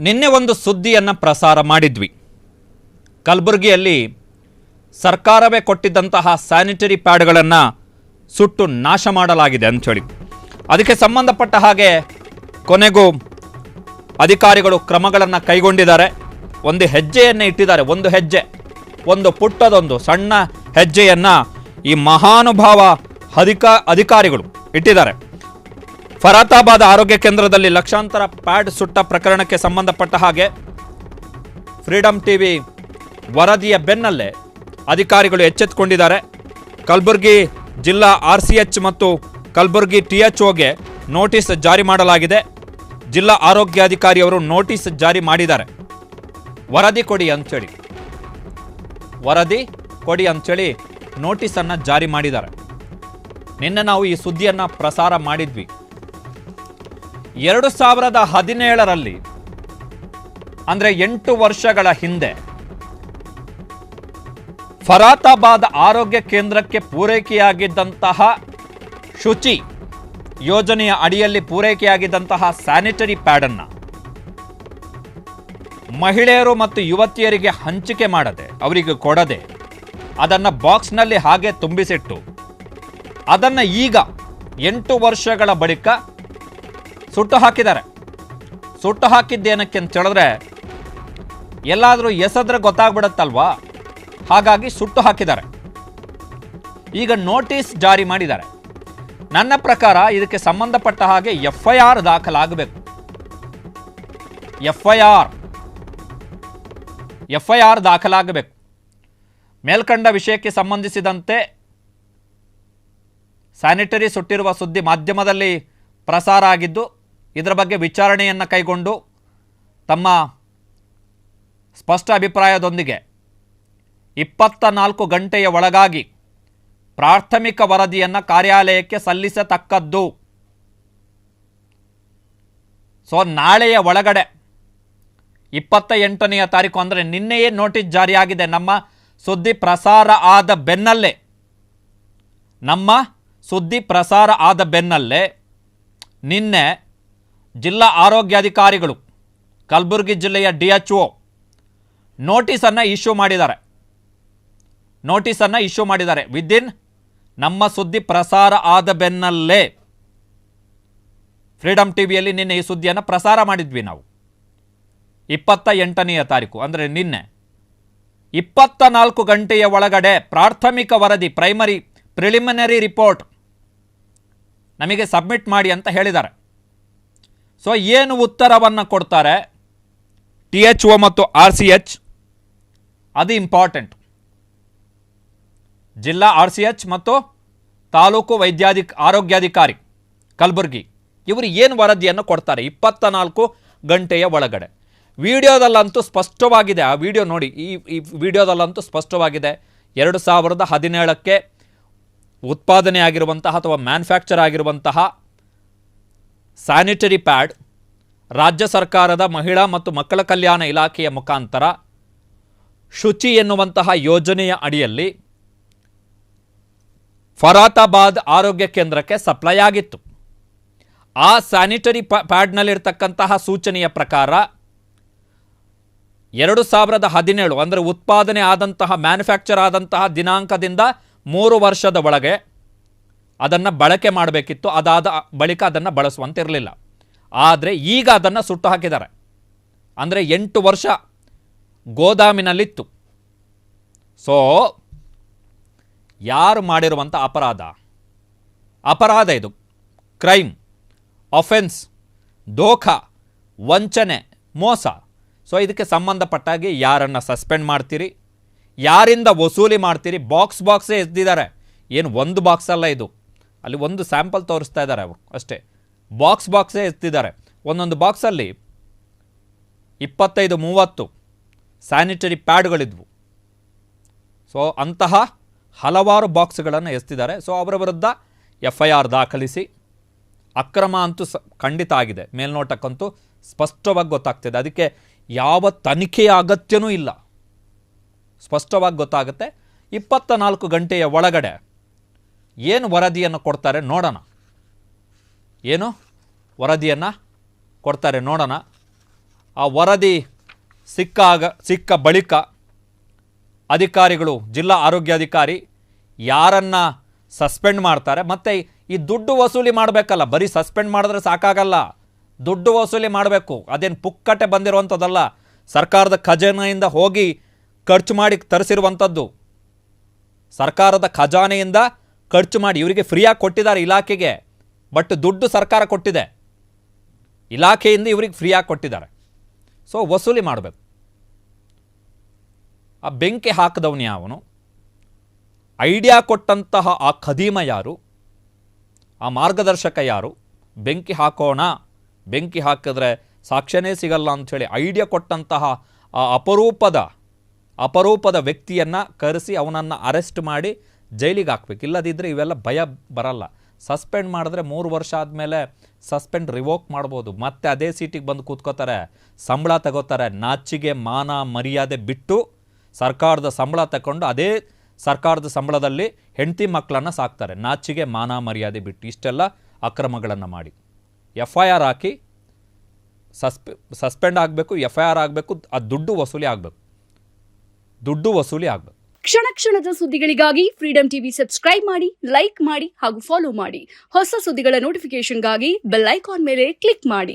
ನಿನ್ನೆ ಒಂದು ಸುದ್ದಿಯನ್ನು ಪ್ರಸಾರ ಮಾಡಿದ್ವಿ. ಕಲಬುರಗಿಯಲ್ಲಿ ಸರ್ಕಾರವೇ ಕೊಟ್ಟಿದ್ದಂತಹ ಸ್ಯಾನಿಟರಿ ಪ್ಯಾಡ್ಗಳನ್ನು ಸುಟ್ಟು ನಾಶ ಮಾಡಲಾಗಿದೆ ಅಂಥೇಳಿ ಅದಕ್ಕೆ ಸಂಬಂಧಪಟ್ಟ ಹಾಗೆ ಕೊನೆಗೂ ಅಧಿಕಾರಿಗಳು ಕ್ರಮಗಳನ್ನು ಕೈಗೊಂಡಿದ್ದಾರೆ. ಒಂದು ಹೆಜ್ಜೆಯನ್ನು ಇಟ್ಟಿದ್ದಾರೆ. ಒಂದು ಹೆಜ್ಜೆ, ಒಂದು ಪುಟ್ಟದೊಂದು ಸಣ್ಣ ಹೆಜ್ಜೆಯನ್ನು ಈ ಮಹಾನುಭಾವ ಅಧಿಕಾರಿಗಳು ಇಟ್ಟಿದ್ದಾರೆ. ಫರಾತಾಬಾದ್ ಆರೋಗ್ಯ ಕೇಂದ್ರದಲ್ಲಿ ಲಕ್ಷಾಂತರ ಪ್ಯಾಡ್ ಸುಟ್ಟ ಪ್ರಕರಣಕ್ಕೆ ಸಂಬಂಧಪಟ್ಟ ಹಾಗೆ ಫ್ರೀಡಮ್ ಟಿವಿ ವರದಿಯ ಬೆನ್ನಲ್ಲೇ ಅಧಿಕಾರಿಗಳು ಎಚ್ಚೆತ್ತುಕೊಂಡಿದ್ದಾರೆ. ಕಲಬುರಗಿ ಜಿಲ್ಲಾ RCH ಮತ್ತು ಕಲಬುರಗಿ THOಗೆ ನೋಟಿಸ್ ಜಾರಿ ಮಾಡಲಾಗಿದೆ. ಜಿಲ್ಲಾ ಆರೋಗ್ಯಾಧಿಕಾರಿಯವರು ನೋಟಿಸ್ ಜಾರಿ ಮಾಡಿದ್ದಾರೆ. ವರದಿ ಕೊಡಿ ಅಂಥೇಳಿ ನೋಟಿಸನ್ನು ಜಾರಿ ಮಾಡಿದ್ದಾರೆ. ನಿನ್ನೆ ನಾವು ಈ ಸುದ್ದಿಯನ್ನು ಪ್ರಸಾರ ಮಾಡಿದ್ವಿ. 2017ರಲ್ಲಿ ಅಂದರೆ 8 ವರ್ಷಗಳ ಹಿಂದೆ ಫರಾತಾಬಾದ್ ಆರೋಗ್ಯ ಕೇಂದ್ರಕ್ಕೆ ಪೂರೈಕೆಯಾಗಿದ್ದಂತಹ ಶುಚಿ ಯೋಜನೆಯ ಅಡಿಯಲ್ಲಿ ಪೂರೈಕೆಯಾಗಿದ್ದಂತಹ ಸ್ಯಾನಿಟರಿ ಪ್ಯಾಡನ್ನು ಮಹಿಳೆಯರು ಮತ್ತು ಯುವತಿಯರಿಗೆ ಹಂಚಿಕೆ ಮಾಡದೆ, ಅವರಿಗೆ ಕೊಡದೆ, ಅದನ್ನು ಬಾಕ್ಸ್ನಲ್ಲಿ ಹಾಗೆ ತುಂಬಿಸಿಟ್ಟು ಅದನ್ನು ಈಗ 8 ವರ್ಷಗಳ ಬಳಿಕ ಸುಟ್ಟು ಹಾಕಿದ್ದಾರೆ. ಸುಟ್ಟು ಹಾಕಿದ್ದೇನಕ್ಕೆ ಅಂತ ಹೇಳಿದ್ರೆ ಎಲ್ಲಾದರೂ ಎಸೆದ್ರೆ ಗೊತ್ತಾಗ್ಬಿಡುತ್ತಲ್ವಾ, ಹಾಗಾಗಿ ಸುಟ್ಟು ಹಾಕಿದ್ದಾರೆ. ಈಗ ನೋಟಿಸ್ ಜಾರಿ ಮಾಡಿದ್ದಾರೆ. ನನ್ನ ಪ್ರಕಾರ ಇದಕ್ಕೆ ಸಂಬಂಧಪಟ್ಟ ಹಾಗೆ FIR ದಾಖಲಾಗಬೇಕು. FIR ದಾಖಲಾಗಬೇಕು. ಮೇಲ್ಕಂಡ ವಿಷಯಕ್ಕೆ ಸಂಬಂಧಿಸಿದಂತೆ ಸ್ಯಾನಿಟರಿ ಸುಟ್ಟಿರುವ ಸುದ್ದಿ ಮಾಧ್ಯಮದಲ್ಲಿ ಪ್ರಸಾರ ಆಗಿದ್ದು, ಇದರ ಬಗ್ಗೆ ವಿಚಾರಣೆಯನ್ನು ಕೈಗೊಂಡು ತಮ್ಮ ಸ್ಪಷ್ಟ ಅಭಿಪ್ರಾಯದೊಂದಿಗೆ 24 ಗಂಟೆಯ ಒಳಗಾಗಿ ಪ್ರಾಥಮಿಕ ವರದಿಯನ್ನು ಕಾರ್ಯಾಲಯಕ್ಕೆ ಸಲ್ಲಿಸತಕ್ಕದ್ದು. ಸೊ ನಾಳೆಯ ಒಳಗಡೆ 28ನೇ ತಾರೀಕು ಅಂದರೆ ನಿನ್ನೆಯೇ ನೋಟಿಸ್ ಜಾರಿಯಾಗಿದೆ. ನಮ್ಮ ಸುದ್ದಿ ಪ್ರಸಾರ ಆದ ಬೆನ್ನಲ್ಲೇ ನಿನ್ನೆ ಜಿಲ್ಲಾ ಆರೋಗ್ಯಾಧಿಕಾರಿಗಳು ಕಲಬುರಗಿ ಜಿಲ್ಲೆಯ DHO ನೋಟಿಸನ್ನು ಇಶ್ಯೂ ಮಾಡಿದ್ದಾರೆ. ವಿದಿನ್ ನಮ್ಮ ಸುದ್ದಿ ಪ್ರಸಾರ ಆದ ಬೆನ್ನಲ್ಲೇ ಫ್ರೀಡಮ್ ಟಿವಿಯಲ್ಲಿ ನಿನ್ನೆ ಈ ಸುದ್ದಿಯನ್ನು ಪ್ರಸಾರ ಮಾಡಿದ್ವಿ ನಾವು. 28ನೇ ತಾರೀಕು ಅಂದರೆ ನಿನ್ನೆ 24 ಗಂಟೆಯ ಒಳಗಡೆ ಪ್ರಾಥಮಿಕ ವರದಿ ಪ್ರಿಲಿಮಿನರಿ ರಿಪೋರ್ಟ್ ನಮಗೆ ಸಬ್ಮಿಟ್ ಮಾಡಿ ಅಂತ ಹೇಳಿದ್ದಾರೆ. ಸೊ ಏನು ಉತ್ತರವನ್ನು ಕೊಡ್ತಾರೆ THO ಮತ್ತು RCH ಅದು ಇಂಪಾರ್ಟೆಂಟ್. ಜಿಲ್ಲಾ RCH ಮತ್ತು ತಾಲೂಕು ಆರೋಗ್ಯಾಧಿಕಾರಿ ಕಲಬುರಗಿ ಇವರು ಏನು ವರದಿಯನ್ನು ಕೊಡ್ತಾರೆ 24 ಗಂಟೆಯ ಒಳಗಡೆ. ವಿಡಿಯೋದಲ್ಲಂತೂ ಸ್ಪಷ್ಟವಾಗಿದೆ. ಆ ವಿಡಿಯೋ ನೋಡಿ, ಈ ವಿಡಿಯೋದಲ್ಲಂತೂ ಸ್ಪಷ್ಟವಾಗಿದೆ. 2017ಕ್ಕೆ ಉತ್ಪಾದನೆ ಆಗಿರುವಂತಹ ಅಥವಾ ಮ್ಯಾನುಫ್ಯಾಕ್ಚರ್ ಆಗಿರುವಂತಹ ಸ್ಯಾನಿಟರಿ ಪ್ಯಾಡ್ ರಾಜ್ಯ ಸರ್ಕಾರದ ಮಹಿಳಾ ಮತ್ತು ಮಕ್ಕಳ ಕಲ್ಯಾಣ ಇಲಾಖೆಯ ಮುಖಾಂತರ ಶುಚಿ ಎನ್ನುವಂತಹ ಯೋಜನೆಯ ಅಡಿಯಲ್ಲಿ ಫರಾತಾಬಾದ್ ಆರೋಗ್ಯ ಕೇಂದ್ರಕ್ಕೆ ಸಪ್ಲೈ ಆಗಿತ್ತು. ಆ ಸ್ಯಾನಿಟರಿ ಪ್ಯಾಡ್ನಲ್ಲಿರ್ತಕ್ಕಂತಹ ಸೂಚನೆಯ ಪ್ರಕಾರ 2017 ಅಂದರೆ ಉತ್ಪಾದನೆ ಆದಂತಹ ಮ್ಯಾನುಫ್ಯಾಕ್ಚರ್ ಆದಂತಹ ದಿನಾಂಕದಿಂದ 3 ವರ್ಷದ ಒಳಗೆ ಅದನ್ನು ಬಳಕೆ ಮಾಡಬೇಕಿತ್ತು. ಅದಾದ ಬಳಿಕ ಅದನ್ನು ಬಳಸುವಂತಿರಲಿಲ್ಲ. ಆದರೆ ಈಗ ಅದನ್ನು ಸುಟ್ಟು ಹಾಕಿದ್ದಾರೆ. ಅಂದರೆ 8 ವರ್ಷ ಗೋದಾಮಿನಲ್ಲಿತ್ತು. ಸೊ ಯಾರು ಮಾಡಿರುವಂಥ ಅಪರಾಧ ಇದು, ಕ್ರೈಮ್, ಅಫೆನ್ಸ್, ದೋಖಾ, ವಂಚನೆ, ಮೋಸ. ಸೊ ಇದಕ್ಕೆ ಸಂಬಂಧಪಟ್ಟಾಗಿ ಯಾರನ್ನು ಸಸ್ಪೆಂಡ್ ಮಾಡ್ತೀರಿ, ಯಾರಿಂದ ವಸೂಲಿ ಮಾಡ್ತೀರಿ? ಬಾಕ್ಸೇ ಎದ್ದಿದ್ದಾರೆ. ಏನು ಒಂದು ಬಾಕ್ಸ್ ಅಲ್ಲ ಇದು, ಅಲ್ಲಿ ಒಂದು ಸ್ಯಾಂಪಲ್ ತೋರಿಸ್ತಾ ಇದ್ದಾರೆ ಅವರು ಅಷ್ಟೇ. ಬಾಕ್ಸೇ ಎತ್ತಿದ್ದಾರೆ. ಒಂದೊಂದು ಬಾಕ್ಸಲ್ಲಿ 25-30 ಸ್ಯಾನಿಟರಿ ಪ್ಯಾಡ್ಗಳಿದ್ವು. ಸೊ ಅಂತಹ ಹಲವಾರು ಬಾಕ್ಸ್ಗಳನ್ನು ಎಸ್ತಿದ್ದಾರೆ. ಸೊ ಅವರ ವಿರುದ್ಧ FIR ದಾಖಲಿಸಿ, ಅಕ್ರಮ ಅಂತೂ ಖಂಡಿತ ಆಗಿದೆ, ಮೇಲ್ನೋಟಕ್ಕಂತೂ ಸ್ಪಷ್ಟವಾಗಿ ಗೊತ್ತಾಗ್ತಿದೆ. ಅದಕ್ಕೆ ಯಾವ ತನಿಖೆಯ ಅಗತ್ಯನೂ ಇಲ್ಲ, ಸ್ಪಷ್ಟವಾಗಿ ಗೊತ್ತಾಗುತ್ತೆ. 24 ಗಂಟೆಯ ಒಳಗಡೆ ಏನು ವರದಿಯನ್ನು ಕೊಡ್ತಾರೆ ನೋಡೋಣ. ಆ ವರದಿ ಸಿಕ್ಕ ಬಳಿಕ ಅಧಿಕಾರಿಗಳು, ಜಿಲ್ಲಾ ಆರೋಗ್ಯಾಧಿಕಾರಿ ಯಾರನ್ನು ಸಸ್ಪೆಂಡ್ ಮಾಡ್ತಾರೆ, ಮತ್ತು ಈ ದುಡ್ಡು ವಸೂಲಿ ಮಾಡಬೇಕಲ್ಲ, ಬರೀ ಸಸ್ಪೆಂಡ್ ಮಾಡಿದ್ರೆ ಸಾಕಾಗಲ್ಲ, ದುಡ್ಡು ವಸೂಲಿ ಮಾಡಬೇಕು. ಅದೇನು ಪುಕ್ಕಟೆ ಬಂದಿರುವಂಥದ್ದಲ್ಲ, ಸರ್ಕಾರದ ಖಜಾನೆಯಿಂದ ಹೋಗಿ ಖರ್ಚು ಮಾಡಿ ತರಿಸಿರುವಂಥದ್ದು. ಸರ್ಕಾರದ ಖಜಾನೆಯಿಂದ ಖರ್ಚು ಮಾಡಿ ಇವರಿಗೆ ಫ್ರೀಯಾಗಿ ಕೊಟ್ಟಿದ್ದಾರೆ ಇಲಾಖೆಗೆ, ಬಟ್ ದುಡ್ಡು ಸರ್ಕಾರ ಕೊಟ್ಟಿದೆ, ಇಲಾಖೆಯಿಂದ ಇವರಿಗೆ ಫ್ರೀಯಾಗಿ ಕೊಟ್ಟಿದ್ದಾರೆ. ಸೊ ವಸೂಲಿ ಮಾಡಬೇಕು. ಆ ಬೆಂಕಿ ಹಾಕಿದವನು ಯಾವನು, ಐಡಿಯಾ ಕೊಟ್ಟಂತಹ ಆ ಖದೀಮ ಯಾರು, ಆ ಮಾರ್ಗದರ್ಶಕ ಯಾರು, ಬೆಂಕಿ ಹಾಕೋಣ, ಬೆಂಕಿ ಹಾಕಿದ್ರೆ ಸಾಕ್ಷ್ಯನೇ ಸಿಗಲ್ಲ ಅಂಥೇಳಿ ಐಡಿಯಾ ಕೊಟ್ಟಂತಹ ಆ ಅಪರೂಪದ ವ್ಯಕ್ತಿಯನ್ನು ಕರೆಸಿ ಅವನನ್ನು ಅರೆಸ್ಟ್ ಮಾಡಿ ಜೈಲಿಗೆ ಹಾಕ್ಬೇಕು. ಇಲ್ಲದಿದ್ದರೆ ಇವೆಲ್ಲ ಭಯ ಬರಲ್ಲ. ಸಸ್ಪೆಂಡ್ ಮಾಡಿದ್ರೆ 3 ವರ್ಷ ಆದಮೇಲೆ ಸಸ್ಪೆಂಡ್ ರಿವೋಕ್ ಮಾಡ್ಬೋದು, ಮತ್ತೆ ಅದೇ ಸೀಟಿಗೆ ಬಂದು ಕೂತ್ಕೋತಾರೆ, ಸಂಬಳ ತಗೋತಾರೆ. ನಾಚಿಗೆ ಮಾನ ಮರ್ಯಾದೆ ಬಿಟ್ಟು ಸರ್ಕಾರದ ಸಂಬಳ ತಗೊಂಡು ಅದೇ ಸರ್ಕಾರದ ಸಂಬಳದಲ್ಲಿ ಹೆಂಡತಿ ಮಕ್ಕಳನ್ನು ಸಾಕ್ತಾರೆ, ನಾಚಿಗೆ ಮಾನ ಮರ್ಯಾದೆ ಬಿಟ್ಟು. ಇಷ್ಟೆಲ್ಲ ಅಕ್ರಮಗಳನ್ನು ಮಾಡಿ FIR ಹಾಕಿ ಸಸ್ಪೆಂಡ್ ಆಗಬೇಕು, FIR ಆಗಬೇಕು, ಆ ದುಡ್ಡು ವಸೂಲಿ ಆಗಬೇಕು. ಕ್ಷಣ ಕ್ಷಣದ ಸುದ್ದಿಗಳಿಗಾಗಿ ಫ್ರೀಡಂ ಟಿವಿ ಸಬ್ಸ್ಕ್ರೈಬ್ ಮಾಡಿ, ಲೈಕ್ ಮಾಡಿ ಹಾಗೂ ಫಾಲೋ ಮಾಡಿ. ಹೊಸ ಸುದ್ದಿಗಳ ನೋಟಿಫಿಕೇಶನ್ಗಾಗಿ ಬೆಲ್ ಐಕಾನ್ ಮೇಲೆ ಕ್ಲಿಕ್ ಮಾಡಿ.